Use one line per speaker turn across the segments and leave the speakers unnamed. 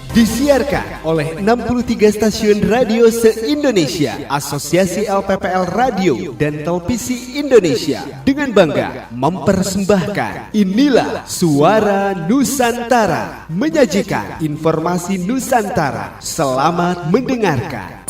Disiarkan oleh 63 stasiun radio se-Indonesia, Asosiasi LPPL Radio dan Televisi Indonesia dengan bangga mempersembahkan Inilah Suara Nusantara, menyajikan informasi Nusantara. Selamat mendengarkan.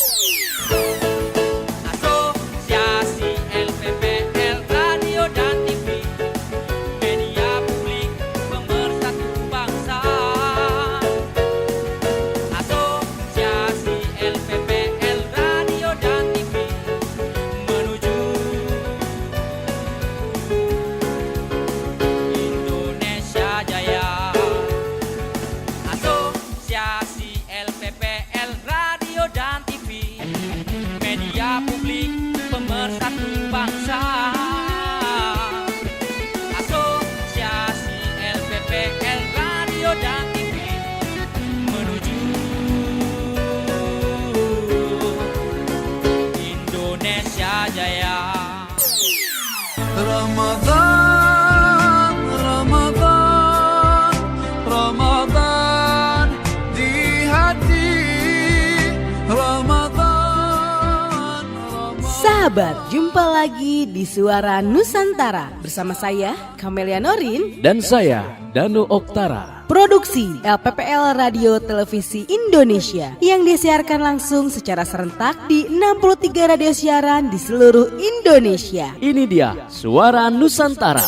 Sahabat, jumpa lagi di Suara Nusantara bersama saya Camelia Norin
dan saya Danu Oktara.
Produksi LPPL Radio Televisi Indonesia yang disiarkan langsung secara serentak di 63 radio siaran di seluruh Indonesia.
Ini dia Suara Nusantara.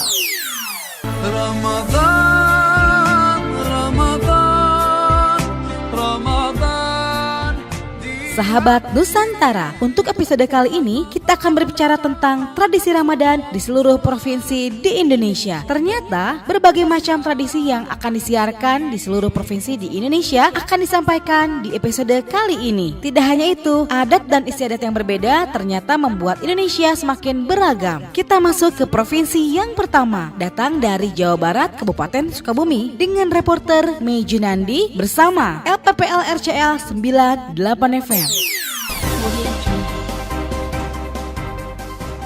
Sahabat Nusantara, untuk episode kali ini kita akan berbicara tentang tradisi Ramadan di seluruh provinsi di Indonesia. Ternyata berbagai macam tradisi yang akan disiarkan di seluruh provinsi di Indonesia akan disampaikan di episode kali ini. Tidak hanya itu, adat dan istiadat yang berbeda ternyata membuat Indonesia semakin beragam. Kita masuk ke provinsi yang pertama, datang dari Jawa Barat, Kabupaten Sukabumi, dengan reporter Mei Junandi bersama LPPL RCL 98 FM.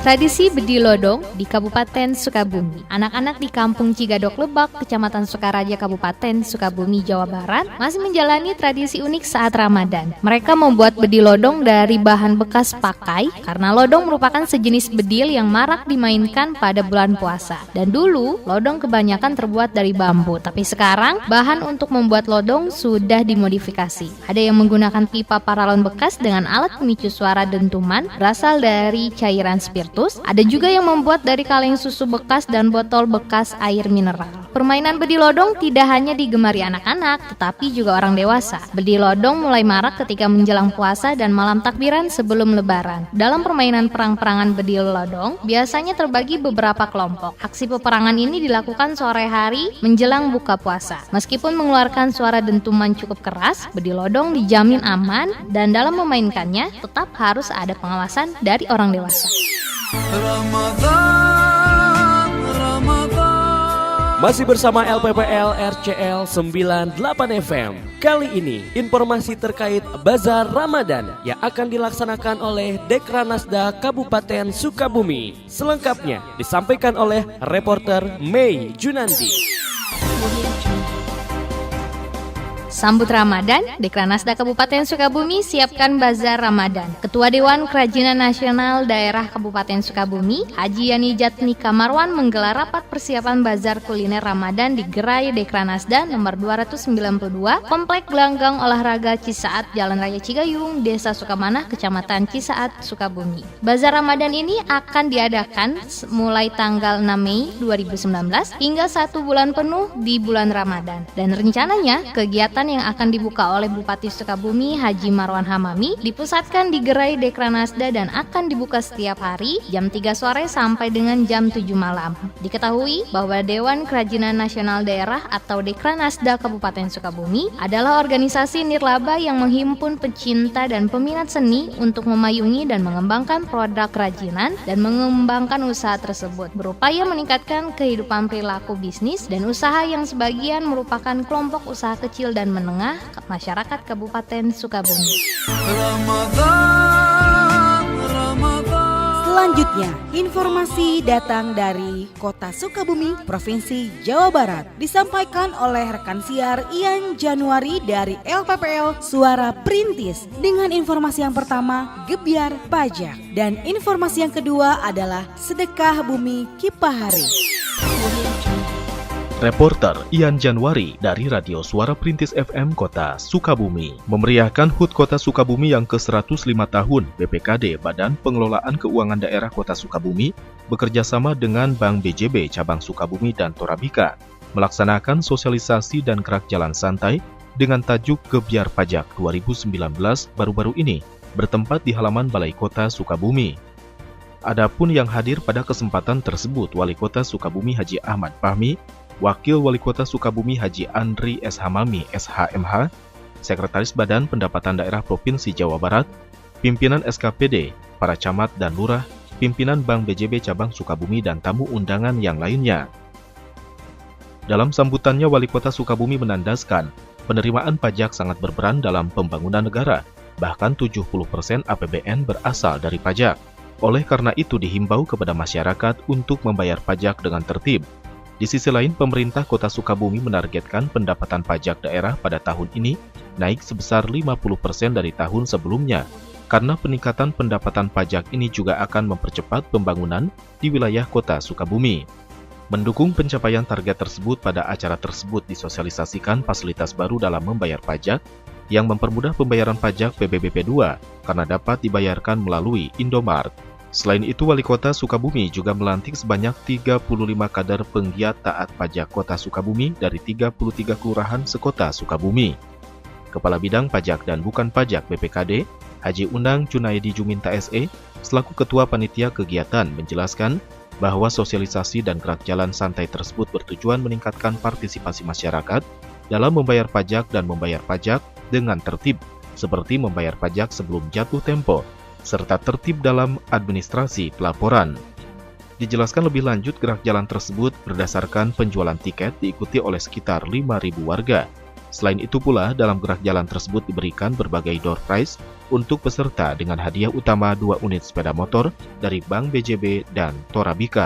Tradisi Bedi Lodong di Kabupaten Sukabumi. Anak-anak di Kampung Cigadok Lebak, Kecamatan Sukaraja, Kabupaten Sukabumi, Jawa Barat masih menjalani tradisi unik saat Ramadan. Mereka membuat bedi lodong dari bahan bekas pakai karena lodong merupakan sejenis bedil yang marak dimainkan pada bulan puasa. Dan dulu lodong kebanyakan terbuat dari bambu, tapi sekarang bahan untuk membuat lodong sudah dimodifikasi. Ada yang menggunakan pipa paralon bekas dengan alat pemicu suara dentuman berasal dari cairan spiritus. Ada juga yang membuat dari kaleng susu bekas dan botol bekas air mineral. Permainan bedi lodong tidak hanya digemari anak-anak, tetapi juga orang dewasa. Bedi lodong mulai marak ketika menjelang puasa dan malam takbiran sebelum lebaran. Dalam permainan perang-perangan bedi lodong, biasanya terbagi beberapa kelompok. Aksi peperangan ini dilakukan sore hari menjelang buka puasa. Meskipun mengeluarkan suara dentuman cukup keras, bedi lodong dijamin aman dan dalam memainkannya tetap harus ada pengawasan dari orang dewasa.
Masih bersama LPPL RCL 98 FM. Kali ini informasi terkait Bazar Ramadan yang akan dilaksanakan oleh Dekranasda Kabupaten Sukabumi. Selengkapnya disampaikan oleh reporter Mei Junandi.
Sambut Ramadan, Dekranasda Kabupaten Sukabumi siapkan Bazar Ramadan. Ketua Dewan Kerajinan Nasional Daerah Kabupaten Sukabumi, Haji Yani Jatnika Marwan menggelar rapat persiapan Bazar Kuliner Ramadan di Gerai Dekranasda nomor 292, Komplek Gelanggang Olahraga Cisaat, Jalan Raya Cigayung, Desa Sukamanah, Kecamatan Cisaat, Sukabumi. Bazar Ramadan ini akan diadakan mulai tanggal 6 Mei 2019 hingga 1 bulan penuh di bulan Ramadan. Dan rencananya kegiatan yang akan dibuka oleh Bupati Sukabumi Haji Marwan Hamami dipusatkan di Gerai Dekranasda dan akan dibuka setiap hari jam 3 sore sampai dengan jam 7 malam. Diketahui bahwa Dewan Kerajinan Nasional Daerah atau Dekranasda Kabupaten Sukabumi adalah organisasi nirlaba yang menghimpun pecinta dan peminat seni untuk memayungi dan mengembangkan produk kerajinan dan mengembangkan usaha tersebut, berupaya meningkatkan kehidupan perilaku bisnis dan usaha yang sebagian merupakan kelompok usaha kecil dan menengah masyarakat Kabupaten Sukabumi.
Selanjutnya, informasi datang dari Kota Sukabumi, Provinsi Jawa Barat. Disampaikan oleh rekan siar Ian Januari dari LPPL Suara Perintis. Dengan informasi yang pertama, gebyar pajak. Dan informasi yang kedua adalah sedekah bumi Kipahare.
Reporter Ian Januari dari Radio Suara Perintis FM Kota Sukabumi memeriahkan HUT Kota Sukabumi yang ke-105 tahun. BPKD Badan Pengelolaan Keuangan Daerah Kota Sukabumi bekerjasama dengan Bank BJB Cabang Sukabumi dan Torabika melaksanakan sosialisasi dan gerak jalan santai dengan tajuk Gebyar Pajak 2019 baru-baru ini bertempat di halaman Balai Kota Sukabumi. Adapun yang hadir pada kesempatan tersebut Wali Kota Sukabumi Haji Ahmad Fahmi, Wakil Wali Kota Sukabumi Haji Andri S. Hamami SHMH, Sekretaris Badan Pendapatan Daerah Provinsi Jawa Barat, pimpinan SKPD, para camat dan lurah, pimpinan Bank BJB Cabang Sukabumi dan tamu undangan yang lainnya. Dalam sambutannya Wali Kota Sukabumi menandaskan, penerimaan pajak sangat berperan dalam pembangunan negara, bahkan 70% APBN berasal dari pajak. Oleh karena itu dihimbau kepada masyarakat untuk membayar pajak dengan tertib. Di sisi lain, pemerintah Kota Sukabumi menargetkan pendapatan pajak daerah pada tahun ini naik sebesar 50% dari tahun sebelumnya, karena peningkatan pendapatan pajak ini juga akan mempercepat pembangunan di wilayah Kota Sukabumi. Mendukung pencapaian target tersebut, pada acara tersebut disosialisasikan fasilitas baru dalam membayar pajak yang mempermudah pembayaran pajak PBBP 2 karena dapat dibayarkan melalui Indomart. Selain itu, Wali Kota Sukabumi juga melantik sebanyak 35 kader penggiat taat pajak Kota Sukabumi dari 33 kelurahan sekota Sukabumi. Kepala Bidang Pajak dan Bukan Pajak BPKD, Haji Unang Junaidi Juminta SE, selaku Ketua Panitia Kegiatan menjelaskan bahwa sosialisasi dan gerak jalan santai tersebut bertujuan meningkatkan partisipasi masyarakat dalam membayar pajak dan membayar pajak dengan tertib, seperti membayar pajak sebelum jatuh tempo, serta tertib dalam administrasi pelaporan. Dijelaskan lebih lanjut, gerak jalan tersebut berdasarkan penjualan tiket diikuti oleh sekitar 5.000 warga. Selain itu pula, dalam gerak jalan tersebut diberikan berbagai door prize untuk peserta dengan hadiah utama 2 unit sepeda motor dari Bank BJB dan Torabika.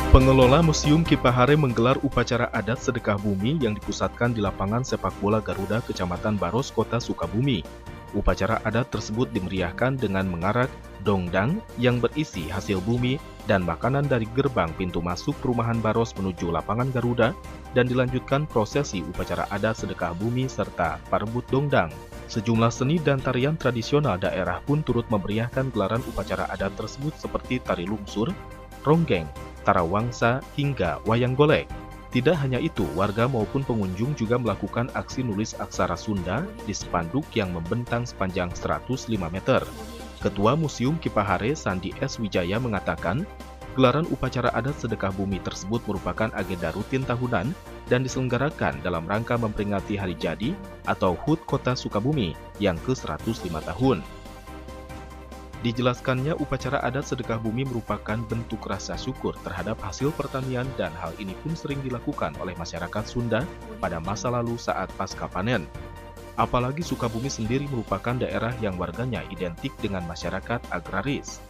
Pengelola Museum Kipahare menggelar upacara adat sedekah bumi yang dipusatkan di lapangan sepak bola Garuda Kecamatan Baros, Kota Sukabumi. Upacara adat tersebut dimeriahkan dengan mengarak dongdang yang berisi hasil bumi dan makanan dari gerbang pintu masuk perumahan Baros menuju lapangan Garuda, dan dilanjutkan prosesi upacara adat sedekah bumi serta parebut dongdang. Sejumlah seni dan tarian tradisional daerah pun turut memeriahkan gelaran upacara adat tersebut seperti tari lungsur, ronggeng, tarawangsa, hingga wayang golek. Tidak hanya itu, warga maupun pengunjung juga melakukan aksi nulis aksara Sunda di spanduk yang membentang sepanjang 105 meter. Ketua Museum Kipahare Sandi S. Wijaya mengatakan, gelaran upacara adat sedekah bumi tersebut merupakan agenda rutin tahunan dan diselenggarakan dalam rangka memperingati hari jadi atau HUT Kota Sukabumi yang ke-105 tahun. Dijelaskannya, upacara adat sedekah bumi merupakan bentuk rasa syukur terhadap hasil pertanian, dan hal ini pun sering dilakukan oleh masyarakat Sunda pada masa lalu saat pasca panen. Apalagi Sukabumi sendiri merupakan daerah yang warganya identik dengan masyarakat agraris.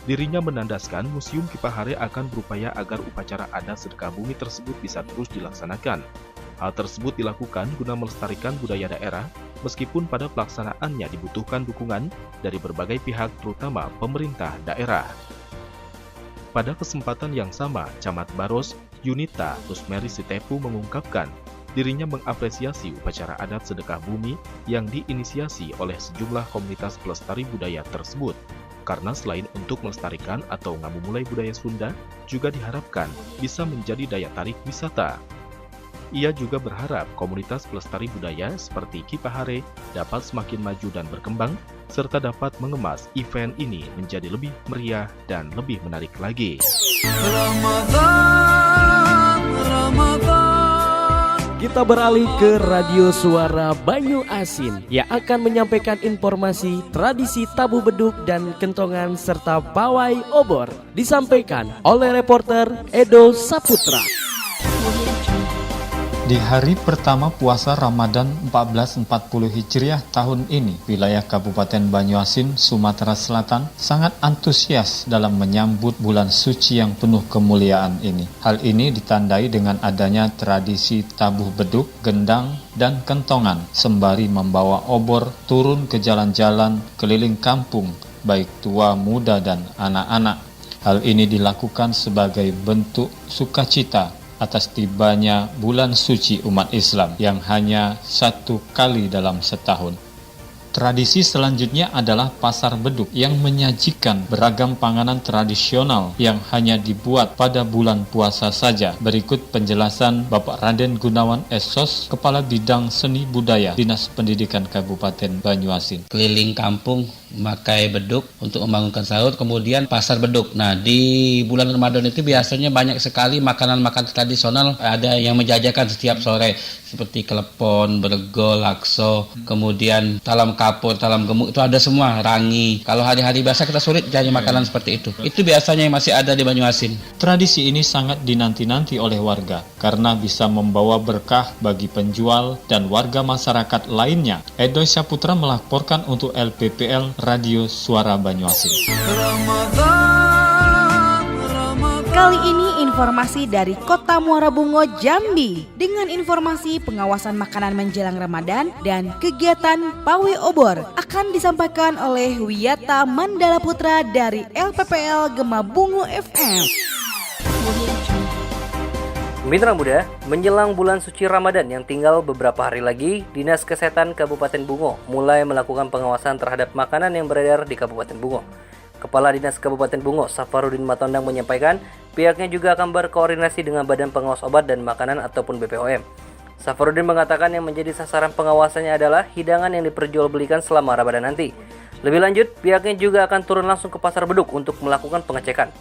Dirinya menandaskan Museum Kipahare akan berupaya agar upacara adat sedekah bumi tersebut bisa terus dilaksanakan. Hal tersebut dilakukan guna melestarikan budaya daerah, meskipun pada pelaksanaannya dibutuhkan dukungan dari berbagai pihak, terutama pemerintah daerah. Pada kesempatan yang sama, Camat Baros, Yunita Tusmeri Sitepu mengungkapkan dirinya mengapresiasi upacara adat sedekah bumi yang diinisiasi oleh sejumlah komunitas pelestari budaya tersebut, karena selain untuk melestarikan atau ngamumulai budaya Sunda, juga diharapkan bisa menjadi daya tarik wisata. Ia juga berharap komunitas pelestari budaya seperti Kipahare dapat semakin maju dan berkembang, serta dapat mengemas event ini menjadi lebih meriah dan lebih menarik lagi.
Kita beralih ke Radio Suara Banyu Asin yang akan menyampaikan informasi tradisi tabuh beduk dan kentongan serta pawai obor. Disampaikan oleh reporter Edo Saputra.
Di hari pertama puasa Ramadan 1440 Hijriah tahun ini, wilayah Kabupaten Banyuasin, Sumatera Selatan sangat antusias dalam menyambut bulan suci yang penuh kemuliaan ini. Hal ini ditandai dengan adanya tradisi tabuh beduk, gendang, dan kentongan, sembari membawa obor turun ke jalan-jalan keliling kampung, baik tua, muda, dan anak-anak. Hal ini dilakukan sebagai bentuk sukacita atas tibanya bulan suci umat Islam yang hanya satu kali dalam setahun. Tradisi selanjutnya adalah pasar beduk yang menyajikan beragam panganan tradisional yang hanya dibuat pada bulan puasa saja. Berikut penjelasan Bapak Raden Gunawan Esos, Kepala Bidang Seni Budaya Dinas Pendidikan Kabupaten Banyuasin.
Keliling kampung memakai beduk untuk membangunkan sahur, kemudian pasar beduk. Nah, di bulan Ramadan itu biasanya banyak sekali makanan-makanan tradisional ada yang menjajakan setiap sore, seperti klepon, bergo, lakso, kemudian talam kapur, talam gemuk, itu ada semua, rangi. Kalau hari-hari biasa kita sulit cari makanan seperti itu. Itu biasanya yang masih ada di Banyuasin.
Tradisi ini sangat dinanti-nanti oleh warga karena bisa membawa berkah bagi penjual dan warga masyarakat lainnya. Edo Saputra melaporkan untuk LPPL Radio Suara Banyuasin.
Kali ini informasi dari Kota Muara Bungo, Jambi, dengan informasi pengawasan makanan menjelang Ramadan dan kegiatan pawai obor akan disampaikan oleh Wiyata Mandala Putra dari LPPL Gema Bungo FM.
Mitra muda, menjelang bulan suci Ramadan yang tinggal beberapa hari lagi, Dinas Kesehatan Kabupaten Bungo mulai melakukan pengawasan terhadap makanan yang beredar di Kabupaten Bungo. Kepala Dinas Kabupaten Bungo, Safarudin Matondang, menyampaikan pihaknya juga akan berkoordinasi dengan Badan Pengawas Obat dan Makanan ataupun BPOM. Safarudin mengatakan yang menjadi sasaran pengawasannya adalah hidangan yang diperjualbelikan selama Ramadan nanti. Lebih lanjut, pihaknya juga akan turun langsung ke pasar beduk untuk melakukan pengecekan.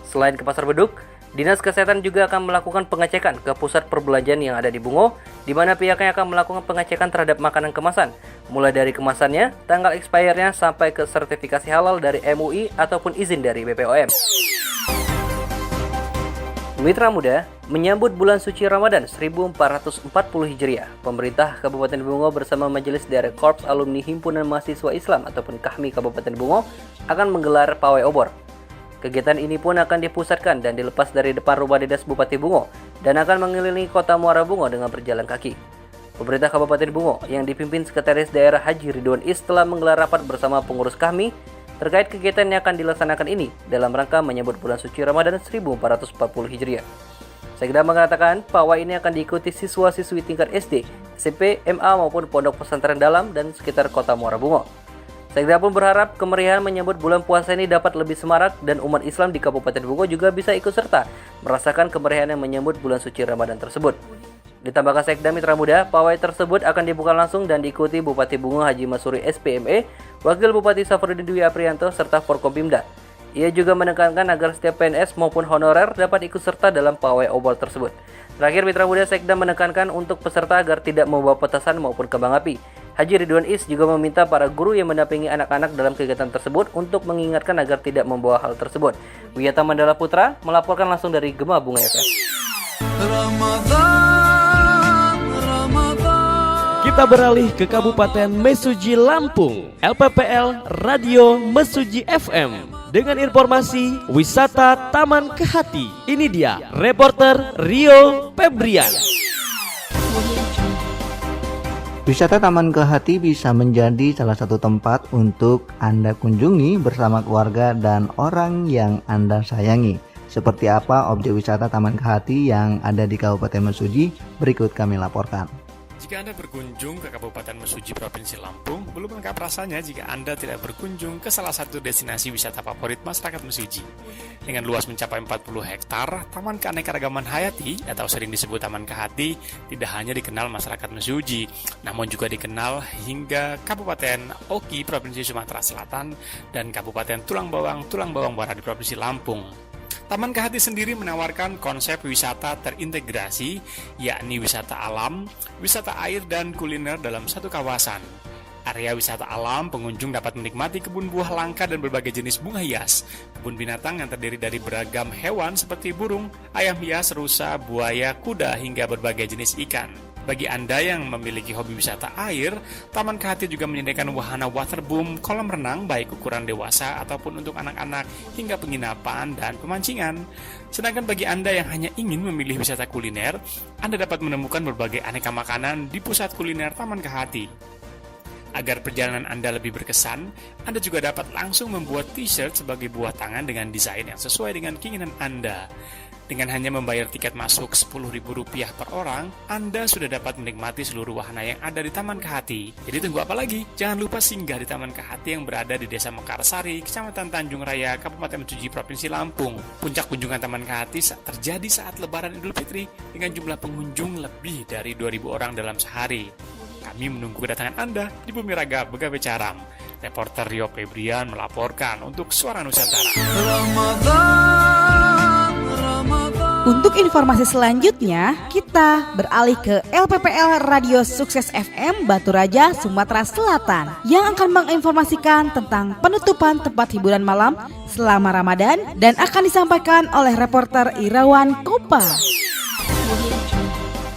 Selain ke pasar beduk, Dinas Kesehatan juga akan melakukan pengecekan ke pusat perbelanjaan yang ada di Bungo, di mana pihaknya akan melakukan pengecekan terhadap makanan kemasan, mulai dari kemasannya, tanggal expirednya, sampai ke sertifikasi halal dari MUI ataupun izin dari BPOM. Mitra muda, menyambut bulan suci Ramadan 1440 Hijriah, pemerintah Kabupaten Bungo bersama Majelis Derek Korps Alumni Himpunan Mahasiswa Islam ataupun KAHMI Kabupaten Bungo akan menggelar pawai obor. Kegiatan ini pun akan dipusatkan dan dilepas dari depan rumah dinas Bupati Bungo dan akan mengelilingi kota Muara Bungo dengan berjalan kaki. Pemerintah Kabupaten Bungo yang dipimpin Sekretaris Daerah Haji Ridwan Is telah menggelar rapat bersama pengurus KAHMI terkait kegiatan yang akan dilaksanakan ini dalam rangka menyambut bulan suci Ramadan 1440 Hijriah. Sekda mengatakan pawai ini akan diikuti siswa-siswi tingkat SD, SMP, MA maupun pondok pesantren dalam dan sekitar kota Muara Bungo. Sekda pun berharap kemeriahan menyambut bulan puasa ini dapat lebih semarak dan umat Islam di Kabupaten Bungo juga bisa ikut serta merasakan kemeriahan yang menyambut bulan suci Ramadan tersebut. Ditambahkan Sekda Mitra Muda, pawai tersebut akan dibuka langsung dan diikuti Bupati Bungo Haji Masuri SPME, Wakil Bupati Safarudin Dwi Aprianto serta Forkompimda. Ia juga menekankan agar setiap PNS maupun honorer dapat ikut serta dalam pawai obor tersebut. Terakhir, Mitra Muda, Sekda menekankan untuk peserta agar tidak membawa petasan maupun kembang api. Haji Ridwan Is juga meminta para guru yang mendampingi anak-anak dalam kegiatan tersebut untuk mengingatkan agar tidak membawa hal tersebut. Wiyata Mandala Putra melaporkan langsung dari Gema Bungo FM.
Kita beralih ke Kabupaten Mesuji, Lampung. LPPL Radio Mesuji FM dengan informasi wisata Taman Kehati. Ini dia reporter Rio Febrian.
Wisata Taman Kehati bisa menjadi salah satu tempat untuk Anda kunjungi bersama keluarga dan orang yang Anda sayangi. Seperti apa objek wisata Taman Kehati yang ada di Kabupaten Mesuji? Berikut kami laporkan.
Jika Anda berkunjung ke Kabupaten Mesuji Provinsi Lampung, belum lengkap rasanya jika Anda tidak berkunjung ke salah satu destinasi wisata favorit masyarakat Mesuji. Dengan luas mencapai 40 hektar, Taman Keanekaragaman Hayati atau sering disebut Taman Kehati tidak hanya dikenal masyarakat Mesuji, namun juga dikenal hingga Kabupaten Oki Provinsi Sumatera Selatan dan Kabupaten Tulang Bawang Barat di Provinsi Lampung. Taman Kehati sendiri menawarkan konsep wisata terintegrasi, yakni wisata alam, wisata air, dan kuliner dalam satu kawasan. Area wisata alam, pengunjung dapat menikmati kebun buah langka dan berbagai jenis bunga hias. Kebun binatang yang terdiri dari beragam hewan seperti burung, ayam hias, rusa, buaya, kuda, hingga berbagai jenis ikan. Bagi Anda yang memiliki hobi wisata air, Taman Kehati juga menyediakan wahana waterboom, kolam renang baik ukuran dewasa ataupun untuk anak-anak, hingga penginapan dan pemancingan. Sedangkan bagi Anda yang hanya ingin memilih wisata kuliner, Anda dapat menemukan berbagai aneka makanan di pusat kuliner Taman Kehati. Agar perjalanan Anda lebih berkesan, Anda juga dapat langsung membuat t-shirt sebagai buah tangan dengan desain yang sesuai dengan keinginan Anda. Dengan hanya membayar tiket masuk Rp10.000 per orang, Anda sudah dapat menikmati seluruh wahana yang ada di Taman Kehati. Jadi tunggu apa lagi? Jangan lupa singgah di Taman Kehati yang berada di Desa Mekarsari, Kecamatan Tanjung Raya, Kabupaten Mesuji, Provinsi Lampung. Puncak kunjungan Taman Kehati terjadi saat Lebaran Idul Fitri dengan jumlah pengunjung lebih dari 2.000 orang dalam sehari. Kami menunggu kedatangan Anda di Bumi Raga, Begawe Caram. Reporter Rio Febrian melaporkan untuk Suara Nusantara.
Untuk informasi selanjutnya, kita beralih ke LPPL Radio Sukses FM Batu Raja, Sumatera Selatan yang akan menginformasikan tentang penutupan tempat hiburan malam selama Ramadan dan akan disampaikan oleh reporter Irawan Kopa.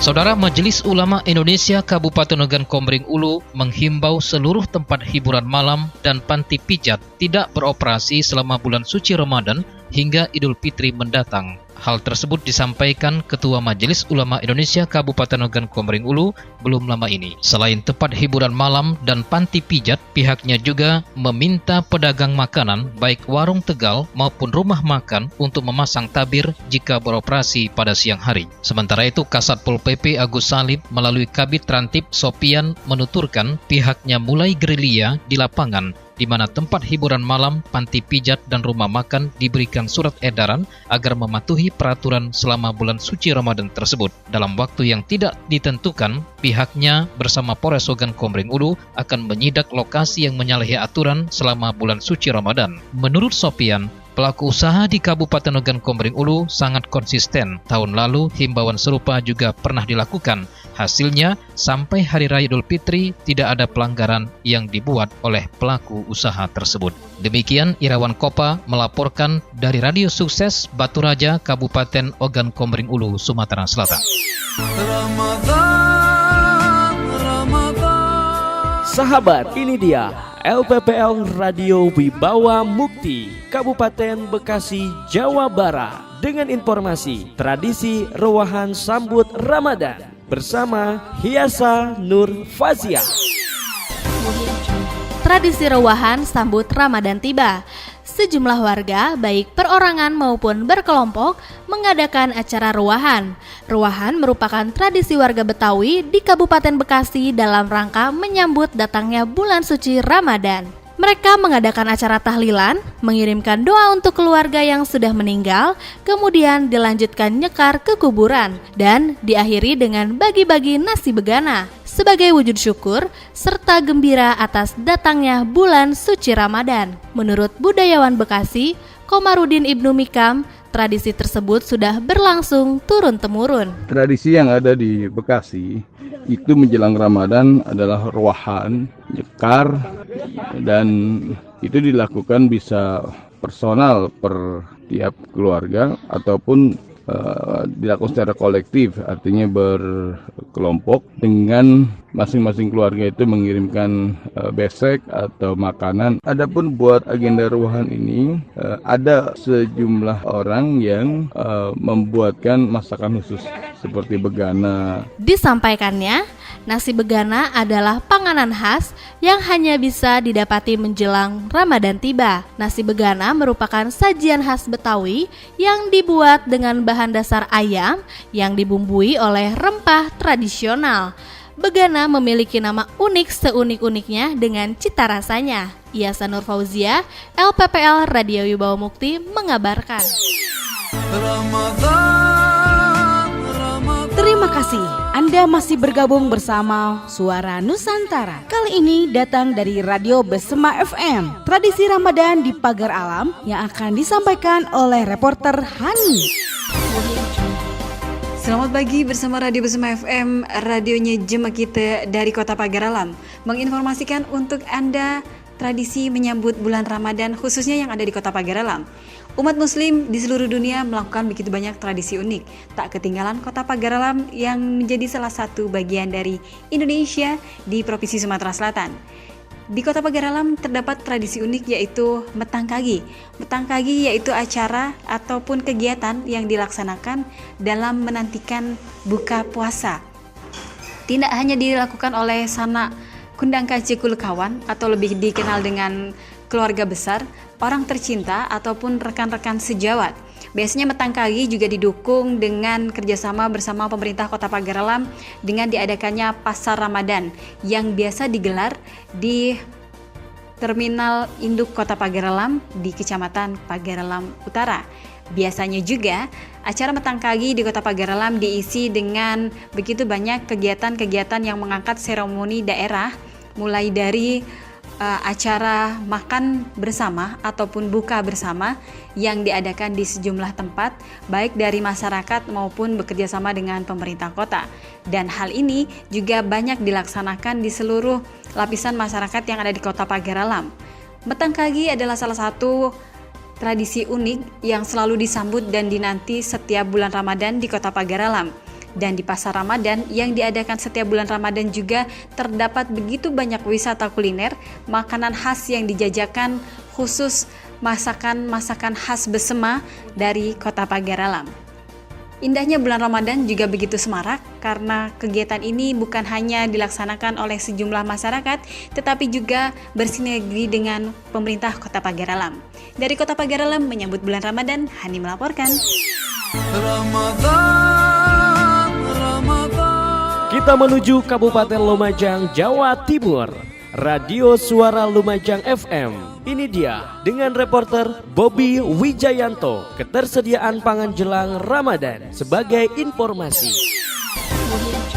Saudara, Majelis Ulama Indonesia Kabupaten Ogan Komering Ulu menghimbau seluruh tempat hiburan malam dan panti pijat tidak beroperasi selama bulan suci Ramadan hingga Idul Fitri mendatang. Hal tersebut disampaikan Ketua Majelis Ulama Indonesia Kabupaten Ogan Komering Ulu belum lama ini. Selain tempat hiburan malam dan panti pijat, pihaknya juga meminta pedagang makanan baik warung Tegal maupun rumah makan untuk memasang tabir jika beroperasi pada siang hari. Sementara itu, Kasat Pol PP Agus Salib melalui Kabid Rantip Sopian menuturkan pihaknya mulai gerilya di lapangan di mana tempat hiburan malam, panti pijat, dan rumah makan diberikan surat edaran agar mematuhi peraturan selama bulan suci Ramadan tersebut. Dalam waktu yang tidak ditentukan, pihaknya bersama Polres Ogan Komering Ulu akan menyidak lokasi yang menyalahi aturan selama bulan suci Ramadan. Menurut Sopian, pelaku usaha di Kabupaten Ogan Komering Ulu sangat konsisten. Tahun lalu, himbauan serupa juga pernah dilakukan. Hasilnya, sampai Hari Raya Idul Fitri tidak ada pelanggaran yang dibuat oleh pelaku usaha tersebut. Demikian Irawan Kopa melaporkan dari Radio Sukses Batu Raja, Kabupaten Ogan Komering Ulu, Sumatera Selatan.
Sahabat, ini dia LPPL Radio Wibawa Mukti, Kabupaten Bekasi, Jawa Barat, dengan informasi tradisi Rewahan Sambut Ramadan bersama Hiasa Nur Fazia.
Tradisi Rewahan Sambut Ramadan tiba. Sejumlah warga, baik perorangan maupun berkelompok, mengadakan acara rewahan. Rewahan merupakan tradisi warga Betawi di Kabupaten Bekasi dalam rangka menyambut datangnya bulan suci Ramadan. Mereka mengadakan acara tahlilan, mengirimkan doa untuk keluarga yang sudah meninggal, kemudian dilanjutkan nyekar ke kuburan, dan diakhiri dengan bagi-bagi nasi begana sebagai wujud syukur serta gembira atas datangnya bulan suci Ramadan. Menurut budayawan Bekasi, Komarudin Ibnu Mikam, tradisi tersebut sudah berlangsung turun-temurun.
Tradisi yang ada di Bekasi itu menjelang Ramadan adalah rewahan, nyekar, dan itu dilakukan bisa personal per tiap keluarga ataupun dilakukan secara kolektif, artinya berkelompok dengan masing-masing keluarga itu mengirimkan besek atau makanan. Adapun buat agenda rewahan ini ada sejumlah orang yang membuatkan masakan khusus seperti begana.
Disampaikannya, nasi begana adalah panganan khas yang hanya bisa didapati menjelang Ramadan tiba. Nasi begana merupakan sajian khas Betawi yang dibuat dengan bahan dasar ayam yang dibumbui oleh rempah tradisional. Begana memiliki nama unik seunik-uniknya dengan cita rasanya. Hiasa Nur Fauzia, LPPL Radio Wibawa Mukti mengabarkan.
Terima kasih, Anda masih bergabung bersama Suara Nusantara. Kali ini datang dari Radio Besema FM, tradisi Ramadan di Pagar Alam yang akan disampaikan oleh reporter Hani.
Selamat pagi bersama Radio Besema FM, radionya Jemaah kita dari Kota Pagar Alam, menginformasikan untuk Anda tradisi menyambut bulan Ramadan khususnya yang ada di Kota Pagar Alam. Umat muslim di seluruh dunia melakukan begitu banyak tradisi unik. Tak ketinggalan Kota Pagar Alam yang menjadi salah satu bagian dari Indonesia di Provinsi Sumatera Selatan. Di Kota Pagar Alam terdapat tradisi unik yaitu Metang Kagi. Metang Kagi yaitu acara ataupun kegiatan yang dilaksanakan dalam menantikan buka puasa. Tidak hanya dilakukan oleh sanak kundang kaci kulkawan atau lebih dikenal dengan keluarga besar, orang tercinta ataupun rekan-rekan sejawat. Biasanya Metang Kagi juga didukung dengan kerjasama bersama pemerintah Kota Pagar Alam dengan diadakannya Pasar Ramadan yang biasa digelar di Terminal Induk Kota Pagar Alam di Kecamatan Pagar Alam Utara. Biasanya juga acara Metang Kagi di Kota Pagar Alam diisi dengan begitu banyak kegiatan-kegiatan yang mengangkat seremoni daerah, mulai dari acara makan bersama ataupun buka bersama yang diadakan di sejumlah tempat baik dari masyarakat maupun bekerjasama dengan pemerintah kota. Dan hal ini juga banyak dilaksanakan di seluruh lapisan masyarakat yang ada di Kota Pagar Alam. Metang Kagi adalah salah satu tradisi unik yang selalu disambut dan dinanti setiap bulan Ramadan di Kota Pagar Alam. Dan di Pasar Ramadan yang diadakan setiap bulan Ramadan juga terdapat begitu banyak wisata kuliner, makanan khas yang dijajakan khusus masakan-masakan khas Besema dari Kota Pagar Alam. Indahnya bulan Ramadan juga begitu semarak karena kegiatan ini bukan hanya dilaksanakan oleh sejumlah masyarakat tetapi juga bersinergi dengan pemerintah Kota Pagar Alam. Dari Kota Pagar Alam menyambut bulan Ramadan, Hani melaporkan.
Kita menuju Kabupaten Lumajang, Jawa Timur. Radio Suara Lumajang FM. Ini dia dengan reporter Bobby Wijayanto. Ketersediaan pangan jelang Ramadan sebagai informasi.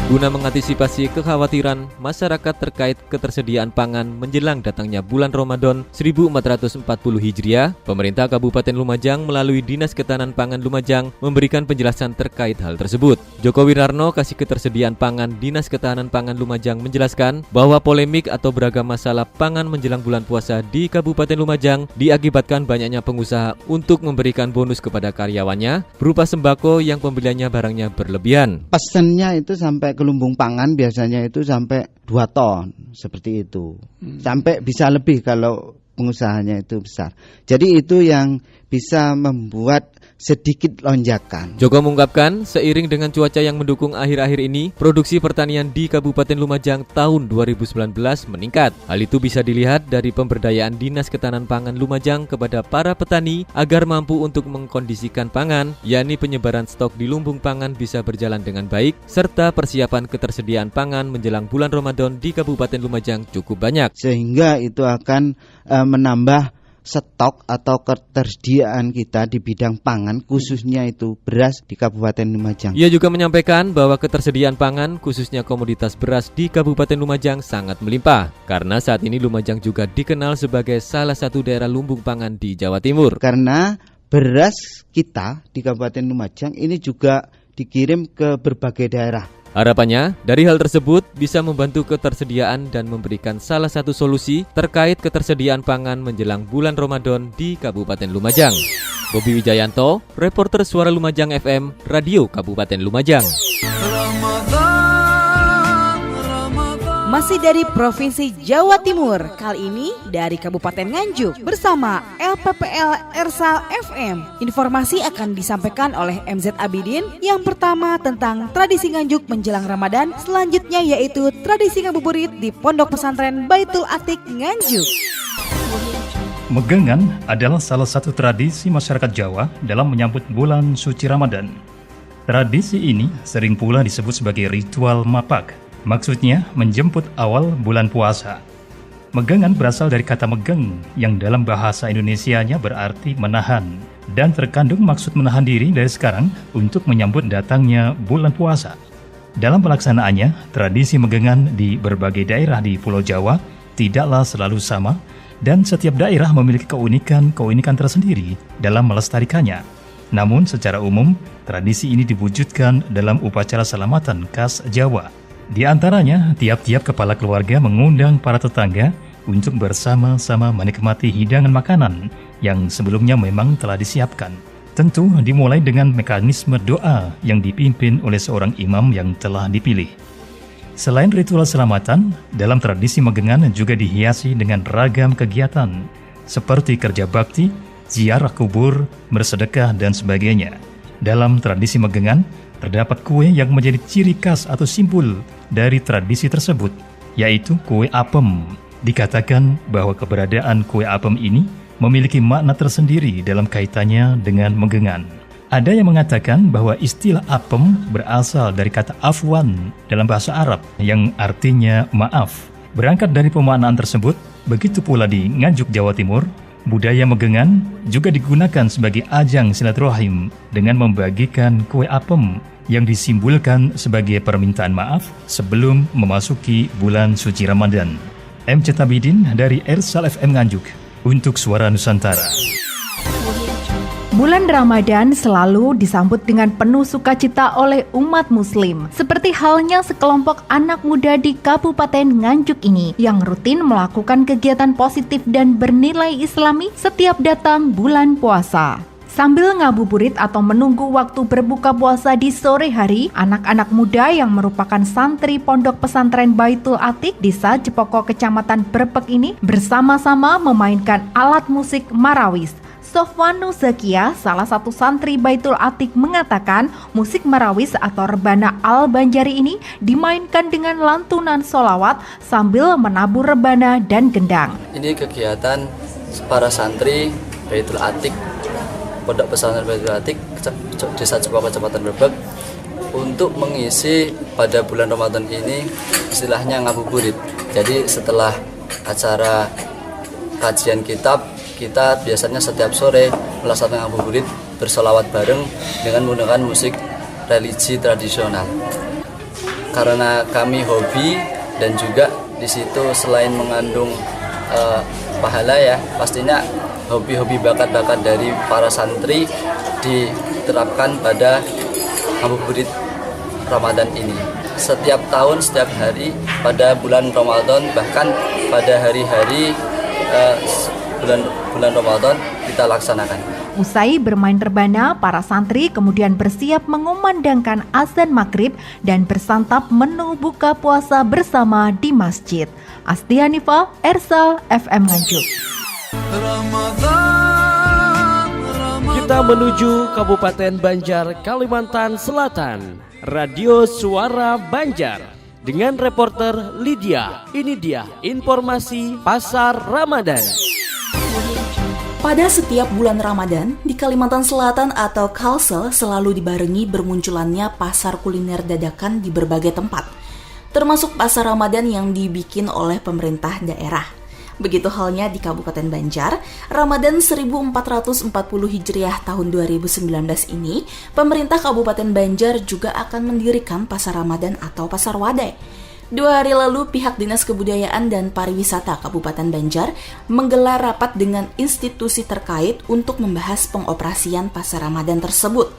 Guna mengantisipasi kekhawatiran masyarakat terkait ketersediaan pangan menjelang datangnya bulan Ramadan 1440 Hijriah, pemerintah Kabupaten Lumajang melalui Dinas Ketahanan Pangan Lumajang memberikan penjelasan terkait hal tersebut. Joko Wirarno, Kasih Ketersediaan Pangan Dinas Ketahanan Pangan Lumajang menjelaskan bahwa polemik atau beragam masalah pangan menjelang bulan puasa di Kabupaten Lumajang diakibatkan banyaknya pengusaha untuk memberikan bonus kepada karyawannya berupa sembako yang pembeliannya barangnya berlebihan.
Pesannya itu sampai ke lumbung pangan biasanya itu sampai 2 ton seperti itu. Sampai bisa lebih kalau pengusahanya itu besar. Jadi itu yang bisa membuat sedikit lonjakan.
Joko mengungkapkan, seiring dengan cuaca yang mendukung akhir-akhir ini, produksi pertanian di Kabupaten Lumajang tahun 2019 meningkat. Hal itu bisa dilihat dari pemberdayaan Dinas Ketahanan Pangan Lumajang kepada para petani agar mampu untuk mengkondisikan pangan, yakni penyebaran stok di lumbung pangan bisa berjalan dengan baik, serta persiapan ketersediaan pangan menjelang bulan Ramadan di Kabupaten Lumajang cukup banyak.
Sehingga itu akan menambah stok atau ketersediaan kita di bidang pangan, khususnya itu beras di Kabupaten Lumajang.
Ia juga menyampaikan bahwa ketersediaan pangan, khususnya komoditas beras di Kabupaten Lumajang sangat melimpah, karena saat ini Lumajang juga dikenal sebagai salah satu daerah lumbung pangan di Jawa Timur.
Karena beras kita di Kabupaten Lumajang ini juga dikirim ke berbagai daerah.
Harapannya, dari hal tersebut bisa membantu ketersediaan dan memberikan salah satu solusi terkait ketersediaan pangan menjelang bulan Ramadan di Kabupaten Lumajang. Bobby Wijayanto, reporter Suara Lumajang FM, Radio Kabupaten Lumajang.
Masih dari Provinsi Jawa Timur, kali ini dari Kabupaten Nganjuk bersama LPPL Ersal FM. Informasi akan disampaikan oleh MZ Abidin. Yang pertama tentang tradisi Nganjuk menjelang Ramadan, selanjutnya yaitu tradisi ngabuburit di Pondok Pesantren Baitul Atiq Nganjuk.
Megangan adalah salah satu tradisi masyarakat Jawa dalam menyambut bulan suci Ramadan. Tradisi ini sering pula disebut sebagai ritual mapak. Maksudnya menjemput awal bulan puasa. Megangan berasal dari kata megeng yang dalam bahasa Indonesianya berarti menahan dan terkandung maksud menahan diri dari sekarang untuk menyambut datangnya bulan puasa. Dalam pelaksanaannya, tradisi megangan di berbagai daerah di Pulau Jawa tidaklah selalu sama dan setiap daerah memiliki keunikan tersendiri dalam melestarikannya. Namun secara umum, tradisi ini diwujudkan dalam upacara selamatan khas Jawa. Di antaranya, tiap-tiap kepala keluarga mengundang para tetangga untuk bersama-sama menikmati hidangan makanan yang sebelumnya memang telah disiapkan. Tentu dimulai dengan mekanisme doa yang dipimpin oleh seorang imam yang telah dipilih. Selain ritual selamatan, dalam tradisi Magengan juga dihiasi dengan ragam kegiatan seperti kerja bakti, ziarah kubur, bersedekah, dan sebagainya. Dalam tradisi Magengan, terdapat kue yang menjadi ciri khas atau simbol dari tradisi tersebut, yaitu kue apem. Dikatakan bahwa keberadaan kue apem ini memiliki makna tersendiri dalam kaitannya dengan Magengan. Ada yang mengatakan bahwa istilah apem berasal dari kata afwan dalam bahasa Arab yang artinya maaf. Berangkat dari pemaknaan tersebut, begitu pula di Nganjuk, Jawa Timur, budaya Magengan juga digunakan sebagai ajang silaturahim dengan membagikan kue apem yang disimbolkan sebagai permintaan maaf sebelum memasuki bulan suci Ramadan. MC Tabidin dari Ersal FM Nganjuk untuk Suara Nusantara.
Bulan Ramadan selalu disambut dengan penuh sukacita oleh umat muslim. Seperti halnya sekelompok anak muda di Kabupaten Nganjuk ini yang rutin melakukan kegiatan positif dan bernilai islami setiap datang bulan puasa. Sambil ngabuburit atau menunggu waktu berbuka puasa di sore hari, anak-anak muda yang merupakan santri Pondok Pesantren Baitul Atiq Desa Jepoko Kecamatan Brebek ini bersama-sama memainkan alat musik marawis. Sofwanu Zakia, salah satu santri Baitul Atiq, mengatakan musik marawis atau rebana al-Banjari ini dimainkan dengan lantunan solawat sambil menabur rebana dan gendang.
Ini kegiatan para santri Baitul Atiq, Pondok Pesantren Baitul Atiq, Desa Jepoko Kecamatan Brebek, untuk mengisi pada bulan Ramadan ini istilahnya ngabuburit. Jadi setelah acara kajian kitab, kita biasanya setiap sore melaksanakan ngabuburit bersolawat bareng dengan menggunakan musik religi tradisional. Karena kami hobi dan juga di situ selain mengandung pahala ya, pastinya hobi-hobi bakat-bakat dari para santri diterapkan pada ngabuburit Ramadan ini. Setiap tahun, setiap hari pada bulan Ramadan, bahkan pada hari-hari bulan Ramadan kita laksanakan.
Usai bermain rebana, para santri kemudian bersiap mengumandangkan azan maghrib dan bersantap menu buka puasa bersama di masjid. Asti Hanifah, Ersal FM Nganjuk.
Kita menuju Kabupaten Banjar, Kalimantan Selatan. Radio Suara Banjar dengan reporter Lydia. Ini dia informasi Pasar Ramadan.
Pada setiap bulan Ramadan, di Kalimantan Selatan atau Kalsel selalu dibarengi bermunculannya pasar kuliner dadakan di berbagai tempat, termasuk pasar Ramadan yang dibikin oleh pemerintah daerah. Begitu halnya di Kabupaten Banjar, Ramadan 1440 Hijriah tahun 2019 ini, pemerintah Kabupaten Banjar juga akan mendirikan pasar Ramadan atau pasar wadai. 2 hari lalu, pihak Dinas Kebudayaan dan Pariwisata Kabupaten Banjar menggelar rapat dengan institusi terkait untuk membahas pengoperasian pasar Ramadan tersebut.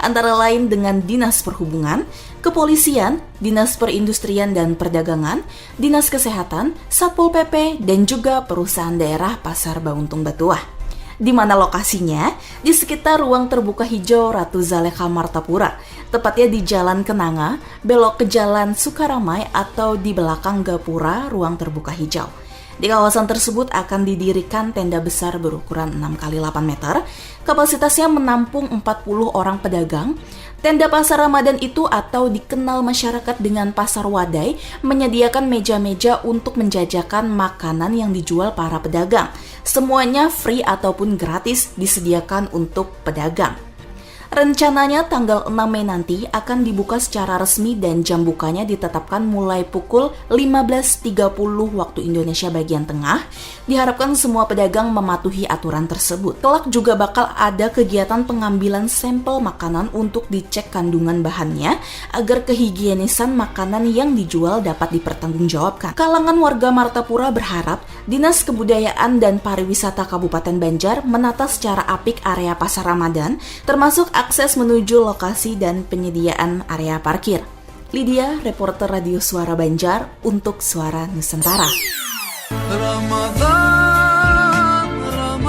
Antara lain dengan Dinas Perhubungan, Kepolisian, Dinas Perindustrian dan Perdagangan, Dinas Kesehatan, Satpol PP, dan juga perusahaan daerah Pasar Bauntung Batuah. Di mana lokasinya? Di sekitar ruang terbuka hijau Ratu Zalekha Martapura, tepatnya di Jalan Kenanga, belok ke Jalan Sukaramai atau di belakang Gapura ruang terbuka hijau. Di kawasan tersebut akan didirikan tenda besar berukuran 6x8 meter, kapasitasnya menampung 40 orang pedagang. Tenda pasar Ramadan itu atau dikenal masyarakat dengan pasar wadai menyediakan meja-meja untuk menjajakan makanan yang dijual para pedagang. Semuanya free ataupun gratis disediakan untuk pedagang. Rencananya tanggal 6 Mei nanti akan dibuka secara resmi dan jam bukanya ditetapkan mulai pukul 15.30 waktu Indonesia bagian tengah. Diharapkan semua pedagang mematuhi aturan tersebut. Kelak juga bakal ada kegiatan pengambilan sampel makanan untuk dicek kandungan bahannya agar kehigienisan makanan yang dijual dapat dipertanggungjawabkan. Kalangan warga Martapura berharap Dinas Kebudayaan dan Pariwisata Kabupaten Banjar menata secara apik area Pasar Ramadan, termasuk akses menuju lokasi dan penyediaan area parkir. Lydia, reporter Radio Suara Banjar untuk Suara Nusantara.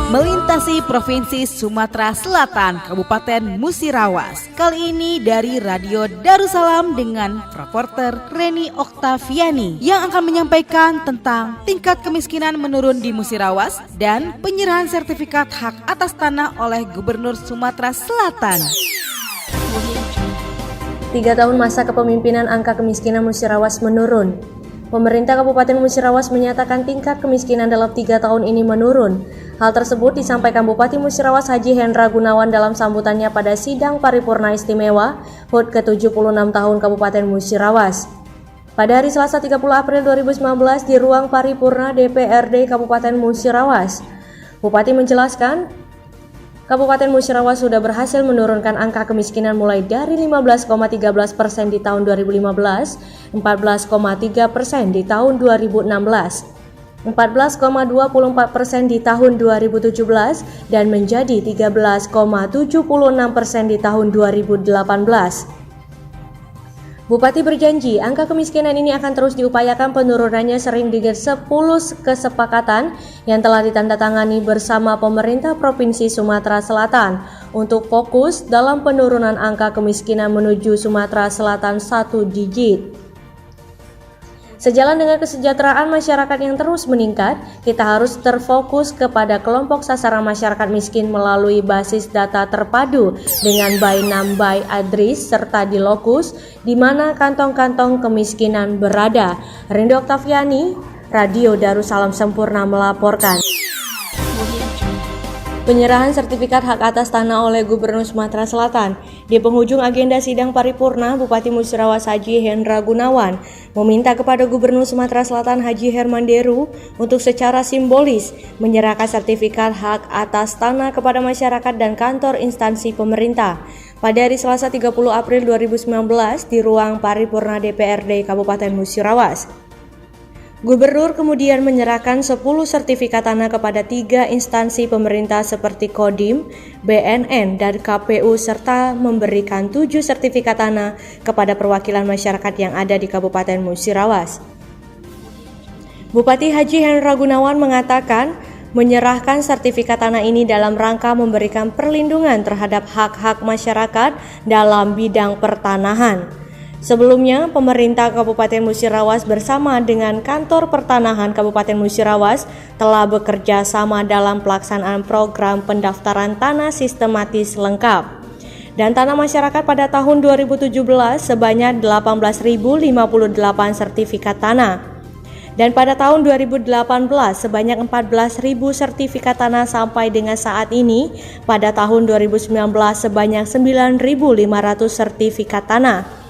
Melintasi Provinsi Sumatera Selatan, Kabupaten Musirawas. Kali ini dari Radio Darussalam dengan reporter Reni Oktaviani yang akan menyampaikan tentang tingkat kemiskinan menurun di Musirawas dan penyerahan sertifikat hak atas tanah oleh Gubernur Sumatera Selatan.
3 tahun masa kepemimpinan angka kemiskinan Musirawas menurun. Pemerintah Kabupaten Musirawas menyatakan tingkat kemiskinan dalam 3 tahun ini menurun. Hal tersebut disampaikan Bupati Musirawas Haji Hendra Gunawan dalam sambutannya pada sidang paripurna istimewa HUT ke-76 tahun Kabupaten Musirawas. Pada hari Selasa 30 April 2019 di ruang paripurna DPRD Kabupaten Musirawas, Bupati menjelaskan Kabupaten Musirawas sudah berhasil menurunkan angka kemiskinan mulai dari 15,13% di tahun 2015, 14,3% di tahun 2016, 14,24% di tahun 2017, dan menjadi 13,76% di tahun 2018. Bupati berjanji angka kemiskinan ini akan terus diupayakan penurunannya sering dengan 10 kesepakatan yang telah ditandatangani bersama pemerintah Provinsi Sumatera Selatan untuk fokus dalam penurunan angka kemiskinan menuju Sumatera Selatan 1 digit. Sejalan dengan kesejahteraan masyarakat yang terus meningkat, kita harus terfokus kepada kelompok sasaran masyarakat miskin melalui basis data terpadu dengan by name, by address, serta di lokus di mana kantong-kantong kemiskinan berada. Rindy Oktaviani, Radio Darussalam Sempurna melaporkan. Penyerahan sertifikat hak atas tanah oleh Gubernur Sumatera Selatan. Di penghujung agenda sidang paripurna, Bupati Musirawas Haji Hendra Gunawan meminta kepada Gubernur Sumatera Selatan Haji Herman Deru untuk secara simbolis menyerahkan sertifikat hak atas tanah kepada masyarakat dan kantor instansi pemerintah. Pada hari Selasa 30 April 2019 di ruang paripurna DPRD Kabupaten Musirawas. Gubernur kemudian menyerahkan 10 sertifikat tanah kepada 3 instansi pemerintah seperti Kodim, BNN, dan KPU serta memberikan 7 sertifikat tanah kepada perwakilan masyarakat yang ada di Kabupaten Musirawas. Bupati Haji Hendra Gunawan mengatakan menyerahkan sertifikat tanah ini dalam rangka memberikan perlindungan terhadap hak-hak masyarakat dalam bidang pertanahan. Sebelumnya, pemerintah Kabupaten Musirawas bersama dengan Kantor Pertanahan Kabupaten Musirawas telah bekerja sama dalam pelaksanaan program pendaftaran tanah sistematis lengkap. Dan tanah masyarakat pada tahun 2017 sebanyak 18.058 sertifikat tanah. Dan pada tahun 2018 sebanyak 14.000 sertifikat tanah sampai dengan saat ini pada tahun 2019 sebanyak 9.500 sertifikat tanah.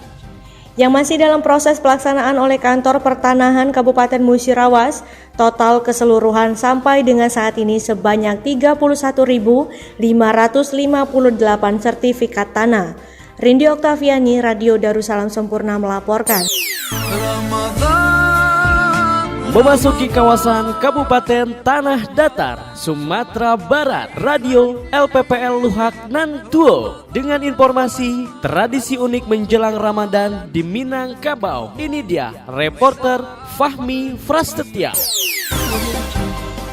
Yang masih dalam proses pelaksanaan oleh Kantor Pertanahan Kabupaten Musirawas, total keseluruhan sampai dengan saat ini sebanyak 31.558 sertifikat tanah. Rindy Oktaviani, Radio Darussalam Sempurna melaporkan.
Memasuki kawasan Kabupaten Tanah Datar, Sumatera Barat, Radio LPPL Luhak Nantuo dengan informasi tradisi unik menjelang Ramadan di Minangkabau. Ini dia reporter Fahmi Prasetya.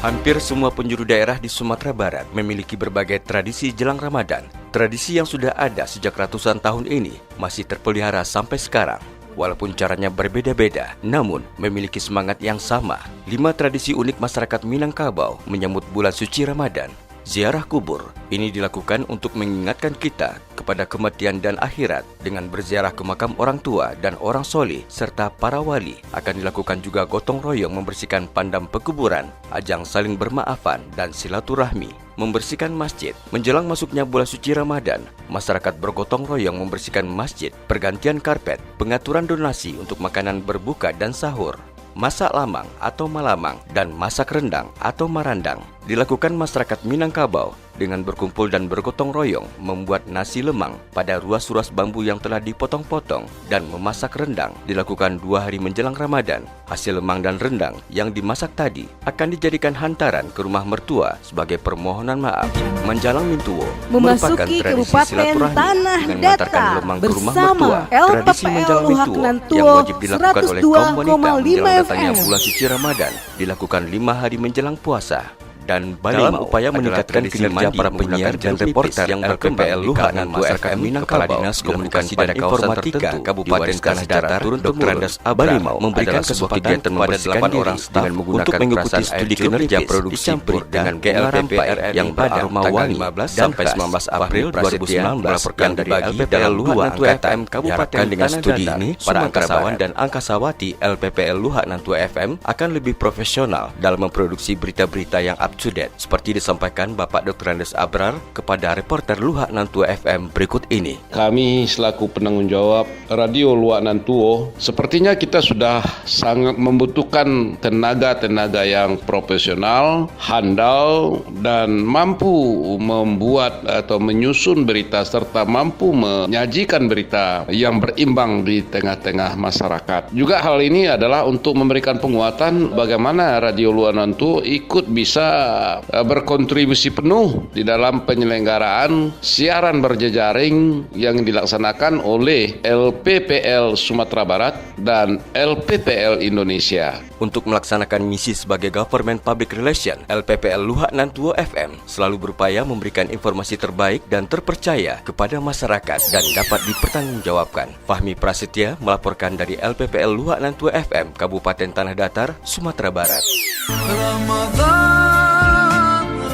Hampir semua penjuru daerah di Sumatera Barat memiliki berbagai tradisi jelang Ramadan. Tradisi yang sudah ada sejak ratusan tahun ini masih terpelihara sampai sekarang. Walaupun caranya berbeda-beda, namun memiliki semangat yang sama. 5 tradisi unik masyarakat Minangkabau menyambut bulan suci Ramadan. Ziarah kubur ini dilakukan untuk mengingatkan kita kepada kematian dan akhirat dengan berziarah ke makam orang tua dan orang solih serta para wali. Akan dilakukan juga gotong royong membersihkan pandam pekuburan, ajang saling bermaafan dan silaturahmi. membersihkan masjid. Menjelang masuknya bulan suci Ramadan, masyarakat bergotong royong membersihkan masjid, pergantian karpet, pengaturan donasi untuk makanan berbuka dan sahur, masak lamang atau malamang, dan masak rendang atau marandang. Dilakukan masyarakat Minangkabau dengan berkumpul dan bergotong royong membuat nasi lemang pada ruas-ruas bambu yang telah dipotong-potong dan memasak rendang. Dilakukan 2 hari menjelang Ramadan. Hasil lemang dan rendang yang dimasak tadi akan dijadikan hantaran ke rumah mertua sebagai permohonan maaf. Menjalang Mintuwo merupakan
Memasuki
tradisi
Kabupaten
silaturahmi
Tanah
dengan mengantarkan
Datar
lemang ke rumah
bersama
mertua. Tradisi
LPPL
menjalang
Luhak
Mintuwo
Nantuwo
yang wajib dilakukan oleh kaum wanita
102,5
menjelang datangnya
FM.
bulan suci Ramadan dilakukan 5 hari menjelang puasa. Dan dalam upaya meningkatkan kinerja para penyiar dan reporter yang berkembang di kalangan masyarakat Minangkabau, Kepala Dinas Komunikasi dan Informatika Kabupaten Tanah Datar Dr. Andes Balimau memberikan kesempatan kepada 8 orang staf untuk mengikuti studi kinerja produksi berita GLPPR yang beraroma wangi sampai 19 April 2019 melaporkan dari LPPL Luhak Nantuwo FM Kabupaten. Dengan studi ini, para angkasawan dan angkasawati LPPL Luhak Nantuwo FM akan lebih profesional dalam memproduksi berita-berita yang up to date, seperti disampaikan Bapak Dr. Andes Abrar kepada reporter Luhak Nantuwo FM berikut ini.
Kami selaku penanggung jawab Radio Luhak Nantuwo, sepertinya kita sudah sangat membutuhkan tenaga-tenaga yang profesional, handal, dan mampu membuat atau menyusun berita serta mampu menyajikan berita yang berimbang di tengah-tengah masyarakat. Juga hal ini adalah untuk memberikan penguatan bagaimana Radio Luhak Nantuwo ikut bisa berkontribusi penuh di dalam penyelenggaraan siaran berjejaring yang dilaksanakan oleh LPPL Sumatera Barat dan LPPL Indonesia.
Untuk melaksanakan misi sebagai Government Public Relation, LPPL Luhak Nantuwo FM selalu berupaya memberikan informasi terbaik dan terpercaya kepada masyarakat dan dapat dipertanggungjawabkan. Fahmi Prasetya melaporkan dari LPPL Luhak Nantuwo FM, Kabupaten Tanah Datar, Sumatera Barat.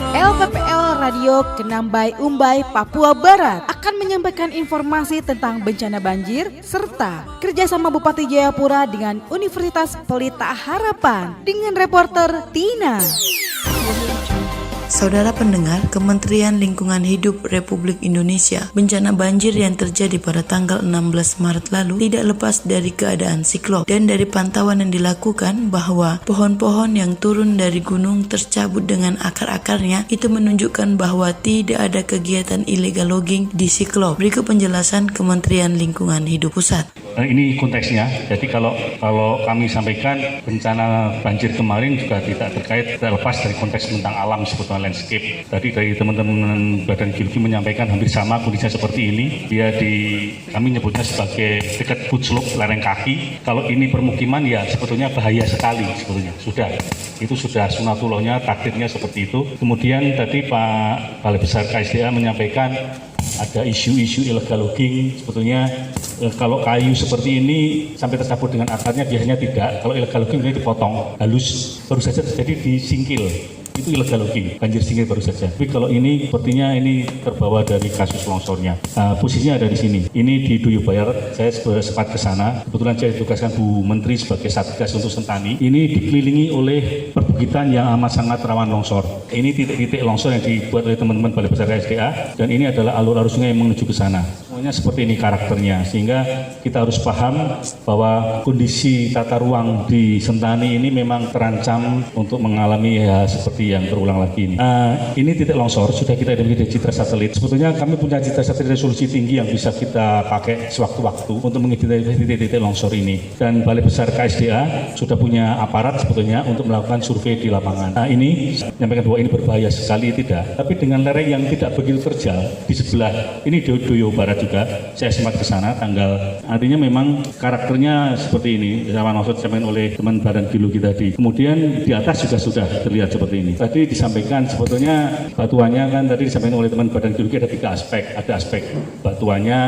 LPPL Radio Kenambai Umbai, Papua Barat akan menyampaikan informasi tentang bencana banjir serta kerjasama Bupati Jayapura dengan Universitas Pelita Harapan dengan reporter Tina.
Saudara pendengar, Kementerian Lingkungan Hidup Republik Indonesia, bencana banjir yang terjadi pada tanggal 16 Maret lalu tidak lepas dari keadaan siklop, dan dari pantauan yang dilakukan bahwa pohon-pohon yang turun dari gunung tercabut dengan akar-akarnya itu menunjukkan bahwa tidak ada kegiatan illegal logging di siklop. Berikut penjelasan Kementerian Lingkungan Hidup Pusat.
Ini konteksnya, jadi kalau kami sampaikan bencana banjir kemarin juga tidak lepas dari konteks tentang alam sebetulnya landscape. Tadi dari teman-teman Badan Geologi menyampaikan hampir sama kondisinya seperti ini. Kami nyebutnya sebagai dekat foot slope, lereng kaki. Kalau ini permukiman ya sebetulnya bahaya sekali sebetulnya. Itu sudah sunatullahnya, takdirnya seperti itu. Kemudian tadi Pak Balai Besar KSDA menyampaikan ada isu-isu illegal logging. Sebetulnya kalau kayu seperti ini sampai tercabut dengan akarnya biasanya tidak. Kalau illegal logging ini dipotong halus, baru saja terjadi di Singkil. Itu illegal logging, banjir Singkil baru saja. Tapi kalau ini sepertinya ini terbawa dari kasus longsornya. Posisinya ada di sini. Ini di Duyo Bayar. Saya sempat ke sana. Kebetulan saya ditugaskan Bu Menteri sebagai Satgas untuk Sentani. Ini dikelilingi oleh perbukitan yang amat sangat rawan longsor. Ini titik-titik longsor yang dibuat oleh teman-teman Balai Besar KSDA, dan ini adalah alur sungai yang menuju ke sana. Semuanya seperti ini karakternya, sehingga kita harus paham bahwa kondisi tata ruang di Sentani ini memang terancam untuk mengalami seperti yang terulang lagi ini. Ini titik longsor sudah kita identifikasi dari citra satelit. Sebetulnya kami punya citra satelit resolusi tinggi yang bisa kita pakai sewaktu-waktu untuk mengidentifikasi titik-titik longsor ini. Dan Balai Besar KSDA sudah punya aparat sebetulnya untuk melakukan survei di lapangan. Ini menyampaikan bahwa ini berbahaya sekali, tidak. Tapi dengan lereng yang tidak begitu terjal di sebelah, ini Duyo Barat juga. Saya sempat ke sana artinya memang karakternya seperti ini. Rawan longsor disampaikan oleh teman Badan Geologi tadi. Kemudian di atas juga sudah terlihat seperti ini. Tadi disampaikan sebetulnya batuannya kan tadi disampaikan oleh teman Badan Geologi ada 3 aspek. Ada aspek batuannya,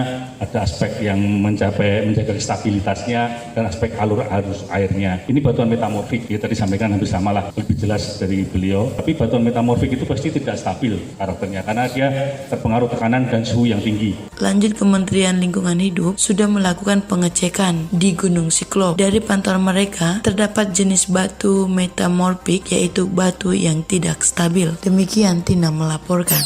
ada aspek yang menjaga stabilitasnya dan aspek alur arus airnya. Ini batuan metamorfik, ya tadi sampaikan hampir sama lah, lebih jelas dari beliau. Tapi batuan metamorfik itu pasti tidak stabil karakternya karena dia terpengaruh tekanan dan suhu yang tinggi.
Lanjut, Kementerian Lingkungan Hidup sudah melakukan pengecekan di Gunung Siklop. Dari pantauan mereka terdapat jenis batu metamorfik, yaitu batu yang tidak stabil. Demikian Tina melaporkan.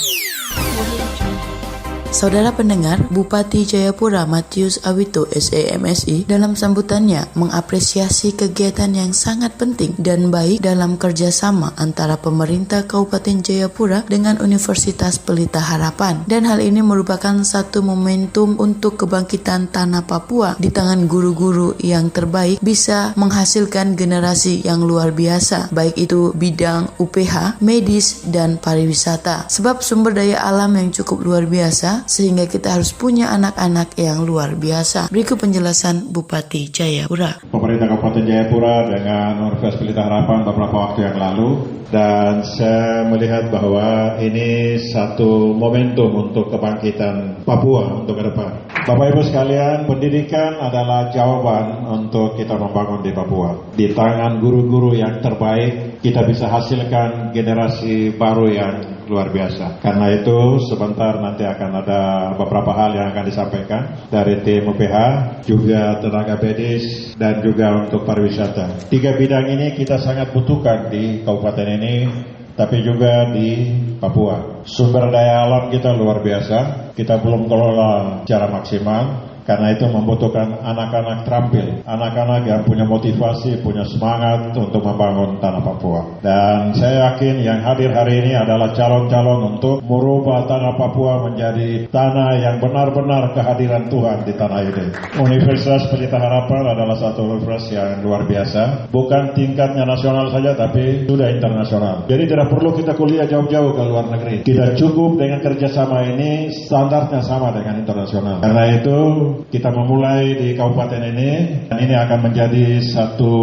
Saudara pendengar, Bupati Jayapura Matius Awito SEMSI dalam sambutannya mengapresiasi kegiatan yang sangat penting dan baik dalam kerjasama antara pemerintah Kabupaten Jayapura dengan Universitas Pelita Harapan. Dan hal ini merupakan satu momentum untuk kebangkitan tanah Papua di tangan guru-guru yang terbaik bisa menghasilkan generasi yang luar biasa, baik itu bidang UPH, medis, dan pariwisata. Sebab sumber daya alam yang cukup luar biasa, sehingga kita harus punya anak-anak yang luar biasa. Berikut penjelasan Bupati Jayapura.
Pemerintah Kabupaten Jayapura dengan Universitas Pelita Harapan beberapa waktu yang lalu, dan saya melihat bahwa ini satu momentum untuk kebangkitan Papua untuk ke depan. Bapak Ibu sekalian, pendidikan adalah jawaban untuk kita membangun di Papua. Di tangan guru-guru yang terbaik, kita bisa hasilkan generasi baru yang luar biasa. Karena itu sebentar nanti akan ada beberapa hal yang akan disampaikan dari tim UPH, juga tenaga medis, dan juga untuk pariwisata. 3 bidang ini kita sangat butuhkan di kabupaten ini, tapi juga di Papua. Sumber daya alam kita luar biasa, kita belum kelola secara maksimal. Karena itu membutuhkan anak-anak terampil, anak-anak yang punya motivasi, punya semangat untuk membangun tanah Papua. Dan saya yakin yang hadir hari ini adalah calon-calon untuk merubah tanah Papua menjadi tanah yang benar-benar kehadiran Tuhan di tanah ini. Universitas Pelita Harapan adalah satu universitas yang luar biasa, bukan tingkatnya nasional saja tapi sudah internasional. Jadi tidak perlu kita kuliah jauh-jauh ke luar negeri. Kita cukup dengan kerjasama ini, standarnya sama dengan internasional. Karena itu kita memulai di kabupaten ini, dan ini akan menjadi satu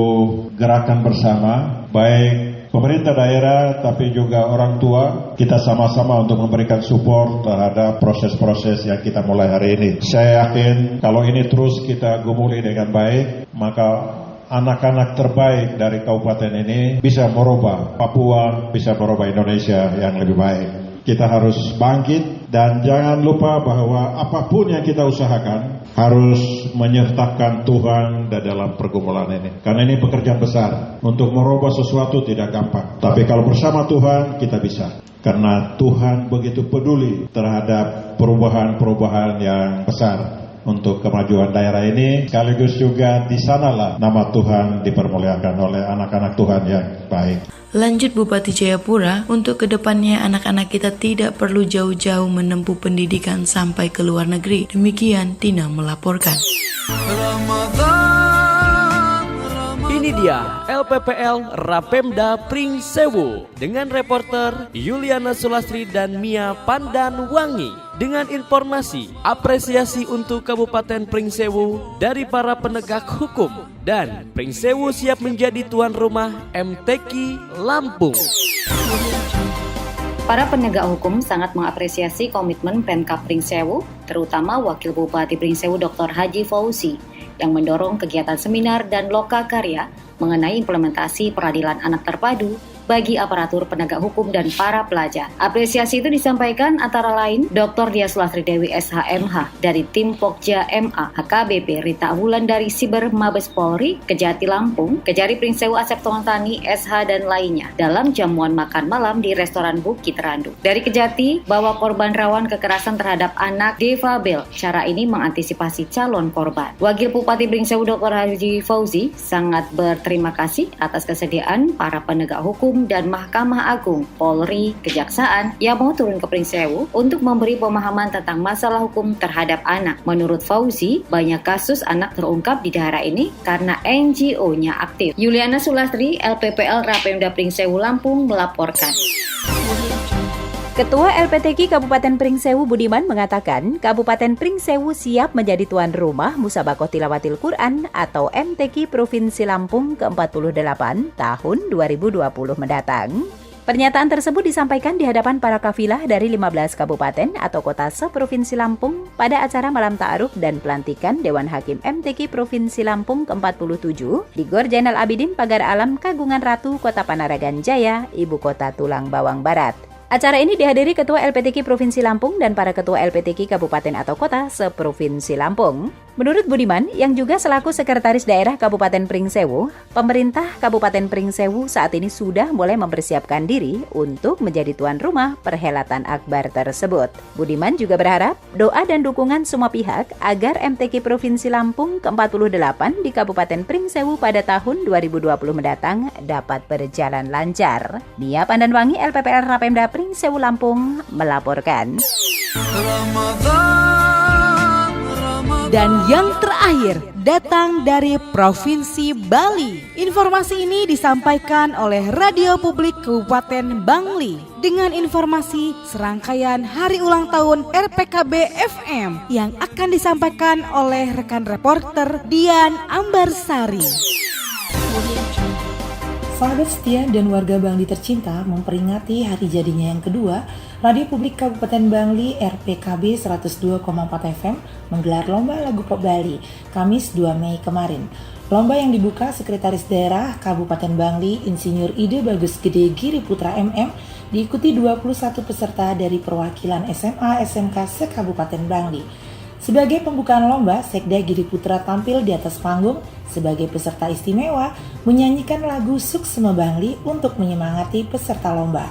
gerakan bersama, baik pemerintah daerah tapi juga orang tua. Kita sama-sama untuk memberikan support terhadap proses-proses yang kita mulai hari ini. Saya yakin kalau ini terus kita gumuli dengan baik, maka anak-anak terbaik dari kabupaten ini bisa merubah Papua, bisa merubah Indonesia yang lebih baik. Kita harus bangkit dan jangan lupa bahwa apapun yang kita usahakan harus menyertakan Tuhan dalam pergumulan ini. Karena ini pekerjaan besar. Untuk merubah sesuatu tidak gampang. Tapi kalau bersama Tuhan kita bisa. Karena Tuhan begitu peduli terhadap perubahan-perubahan yang besar untuk kemajuan daerah ini, sekaligus juga di sanalah nama Tuhan dipermuliakan oleh anak-anak Tuhan yang baik.
Lanjut Bupati Jayapura, untuk kedepannya anak-anak kita tidak perlu jauh-jauh menempuh pendidikan sampai ke luar negeri. Demikian Tina melaporkan.
Ini dia LPPL Rapemda Pringsewu dengan reporter Yuliana Sulastri dan Mia Pandanwangi dengan informasi apresiasi untuk Kabupaten Pringsewu dari para penegak hukum, dan Pringsewu siap menjadi tuan rumah MTQ Lampung.
Para penegak hukum sangat mengapresiasi komitmen Pemkab Pringsewu, terutama Wakil Bupati Pringsewu Dr. Haji Fauzi, yang mendorong kegiatan seminar dan loka karya mengenai implementasi peradilan anak terpadu bagi aparatur penegak hukum dan para pelajar. Apresiasi itu disampaikan antara lain Dr. Dias Sulastri Dewi SHMH dari tim Pokja MA, HKBP Rita Wulandari Siber Mabes Polri, Kejati Lampung, Kejari Pringsewu Asep Tongtani SH dan lainnya dalam jamuan makan malam di restoran Bukit Randu. Dari Kejati, bahwa korban rawan kekerasan terhadap anak difabel. Cara ini mengantisipasi calon korban. Wakil Bupati Pringsewu Dr. Haji Fauzi sangat berterima kasih atas kesediaan para penegak hukum dan Mahkamah Agung, Polri, Kejaksaan yang mau turun ke Pringsewu untuk memberi pemahaman tentang masalah hukum terhadap anak. Menurut Fauzi, banyak kasus anak terungkap di daerah ini karena NGO-nya aktif. Yuliana Sulastri, LPPL Rapemda Pringsewu Lampung melaporkan.
Ketua LPTQ Kabupaten Pringsewu Budiman mengatakan Kabupaten Pringsewu siap menjadi tuan rumah Musabakoh Tilawatil Quran atau MTQ Provinsi Lampung ke-48 tahun 2020 mendatang. Pernyataan tersebut disampaikan di hadapan para kafilah dari 15 kabupaten atau kota seprovinsi Lampung pada acara malam ta'aruf dan pelantikan Dewan Hakim MTQ Provinsi Lampung ke-47 di Gor Zainal Abidin Pagar Alam Kagungan Ratu Kota Panaragan Jaya, Ibu Kota Tulang Bawang Barat. Acara ini dihadiri Ketua LPTQ Provinsi Lampung dan para Ketua LPTQ Kabupaten atau Kota seprovinsi Lampung. Menurut Budiman, yang juga selaku Sekretaris Daerah Kabupaten Pringsewu, pemerintah Kabupaten Pringsewu saat ini sudah mulai mempersiapkan diri untuk menjadi tuan rumah perhelatan akbar tersebut. Budiman juga berharap doa dan dukungan semua pihak agar MTQ Provinsi Lampung ke-48 di Kabupaten Pringsewu pada tahun 2020 mendatang dapat berjalan lancar. Nia Pandanwangi, LPPL Rapemda Pringsewu Lampung melaporkan.
Dan yang terakhir, datang dari Provinsi Bali. Informasi ini disampaikan oleh Radio Publik Kabupaten Bangli dengan informasi serangkaian hari ulang tahun RPKB FM yang akan disampaikan oleh rekan reporter Dian Ambarsari.
Sahabat setia dan warga Bangli tercinta, memperingati hari jadinya yang kedua, Radio Publik Kabupaten Bangli RPKB 102,4 FM menggelar Lomba Lagu Pop Bali, Kamis 2 Mei kemarin. Lomba yang dibuka Sekretaris Daerah Kabupaten Bangli, Insinyur Ide Bagus Gede Giri Putra MM, diikuti 21 peserta dari perwakilan SMA SMK se-Kabupaten Bangli. Sebagai pembukaan lomba, Sekda Giri Putra tampil di atas panggung sebagai peserta istimewa menyanyikan lagu Suksema Bangli untuk menyemangati peserta lomba.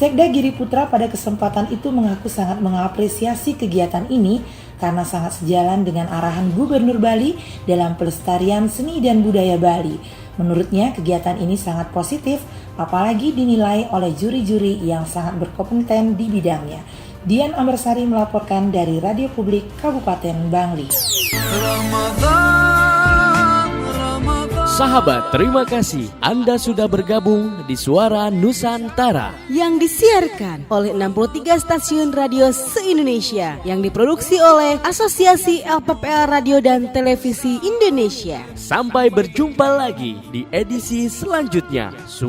Sekda Giri Putra pada kesempatan itu mengaku sangat mengapresiasi kegiatan ini karena sangat sejalan dengan arahan Gubernur Bali dalam pelestarian seni dan budaya Bali. Menurutnya kegiatan ini sangat positif, apalagi dinilai oleh juri-juri yang sangat berkompeten di bidangnya. Dian Ambarsari melaporkan dari Radio Publik Kabupaten Bangli.
Sahabat, terima kasih Anda sudah bergabung di Suara Nusantara
yang disiarkan oleh 63 stasiun radio se-Indonesia yang diproduksi oleh Asosiasi LPPL Radio dan Televisi Indonesia.
Sampai berjumpa lagi di edisi selanjutnya.